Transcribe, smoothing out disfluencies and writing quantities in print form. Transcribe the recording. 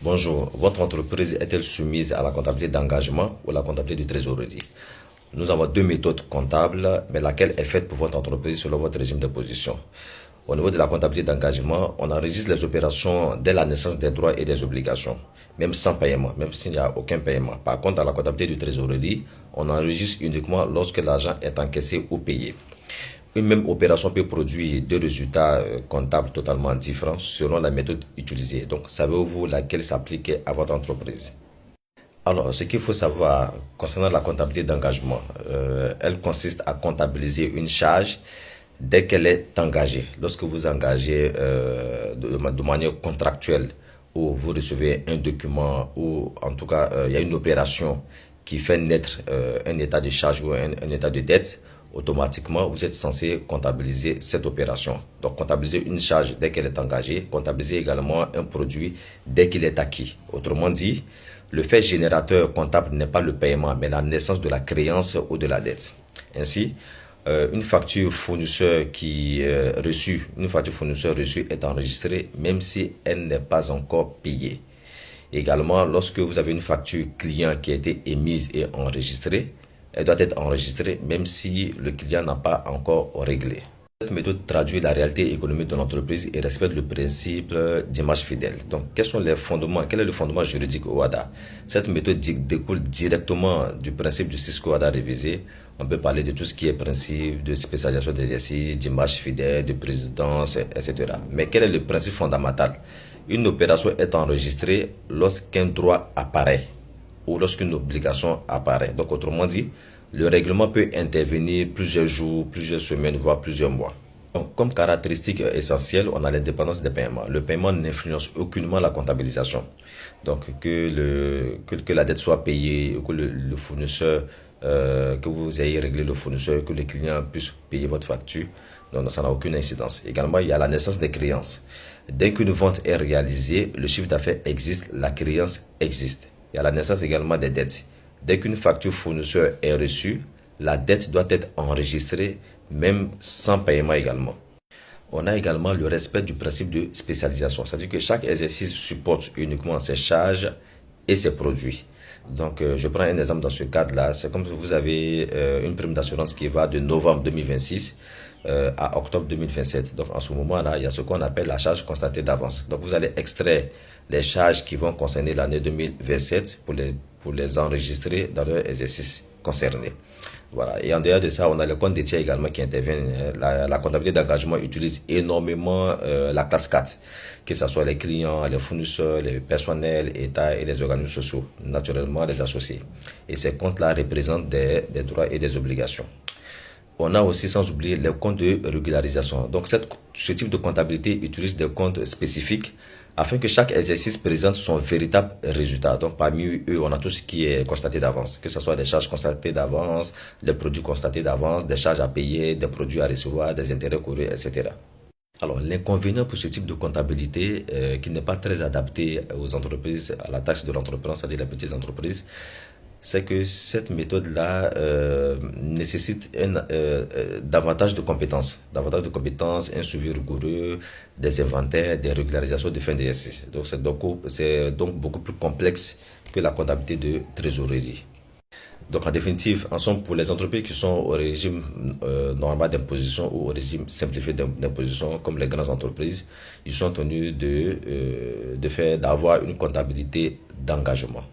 Bonjour, votre entreprise est-elle soumise à la comptabilité d'engagement ou la comptabilité de trésorerie? Nous avons deux méthodes comptables, mais laquelle est faite pour votre entreprise selon votre régime d'imposition. Au niveau de la comptabilité d'engagement, on enregistre les opérations dès la naissance des droits et des obligations, même sans paiement, même s'il n'y a aucun paiement. Par contre, dans la comptabilité de trésorerie, on enregistre uniquement lorsque l'argent est encaissé ou payé. Une même opération peut produire deux résultats comptables totalement différents selon la méthode utilisée. Donc, savez-vous laquelle s'applique à votre entreprise? Alors, ce qu'il faut savoir concernant la comptabilité d'engagement, elle consiste à comptabiliser une charge dès qu'elle est engagée. Lorsque vous engagez de manière contractuelle ou vous recevez un document ou en tout cas il y a une opération qui fait naître un état de charge ou un état de dette, automatiquement vous êtes censé comptabiliser cette opération. Donc comptabiliser une charge dès qu'elle est engagée, comptabiliser également un produit dès qu'il est acquis. Autrement dit, le fait générateur comptable n'est pas le paiement, mais la naissance de la créance ou de la dette. Ainsi, une facture fournisseur une facture fournisseur reçue est enregistrée même si elle n'est pas encore payée. Également, lorsque vous avez une facture client qui a été émise et enregistrée, elle doit être enregistrée même si le client n'a pas encore réglé. Cette méthode traduit la réalité économique de l'entreprise et respecte le principe d'image fidèle. Donc, quels sont les fondements, quel est le fondement juridique OHADA? Cette méthode découle directement du principe du Cisco OHADA révisé. On peut parler de tout ce qui est principe de spécialisation d'exercice, d'image fidèle, de présidence, etc. Mais quel est le principe fondamental? Une opération est enregistrée lorsqu'un droit apparaît ou lorsqu'une obligation apparaît. Donc, autrement dit, le règlement peut intervenir plusieurs jours, plusieurs semaines, voire plusieurs mois. Donc, comme caractéristique essentielle, on a l'indépendance des paiements. Le paiement n'influence aucunement la comptabilisation. Donc, que la dette soit payée, que le fournisseur, que vous ayez réglé le fournisseur, que le client puisse payer votre facture, donc ça n'a aucune incidence. Également, il y a la naissance des créances. Dès qu'une vente est réalisée, le chiffre d'affaires existe, la créance existe. Il y a la naissance également des dettes. Dès qu'une facture fournisseur est reçue, la dette doit être enregistrée, même sans paiement également. On a également le respect du principe de spécialisation, c'est-à-dire que chaque exercice supporte uniquement ses charges et ses produits. Donc, je prends un exemple dans ce cadre-là. C'est comme si vous avez une prime d'assurance qui va de novembre 2026 à octobre 2027. Donc, en ce moment-là, il y a ce qu'on appelle la charge constatée d'avance. Donc, vous allez extraire les charges qui vont concerner l'année 2027 pour les enregistrer dans leur exercice concerné. Voilà. Et en dehors de ça, on a le compte des tiers également qui interviennent. La comptabilité d'engagement utilise énormément la classe 4, que ce soit les clients, les fournisseurs, les personnels, État et les organismes sociaux, naturellement les associés. Et ces comptes-là représentent des droits et des obligations. On a aussi, sans oublier, les comptes de régularisation. Donc, ce type de comptabilité utilise des comptes spécifiques afin que chaque exercice présente son véritable résultat. Donc, parmi eux, on a tout ce qui est constaté d'avance, que ce soit des charges constatées d'avance, des produits constatés d'avance, des charges à payer, des produits à recevoir, des intérêts courus, etc. Alors, l'inconvénient pour ce type de comptabilité, qui n'est pas très adapté aux entreprises, à la taxe de l'entrepreneur, c'est-à-dire les petites entreprises, c'est que cette méthode-là nécessite davantage de compétences. Davantage de compétences, un suivi rigoureux, des inventaires, des régularisations de fin d'exercice. Donc, c'est donc beaucoup plus complexe que la comptabilité de trésorerie. Donc, en définitive, en somme, pour les entreprises qui sont au régime normal d'imposition ou au régime simplifié d'imposition, comme les grandes entreprises, ils sont tenus d'avoir une comptabilité d'engagement.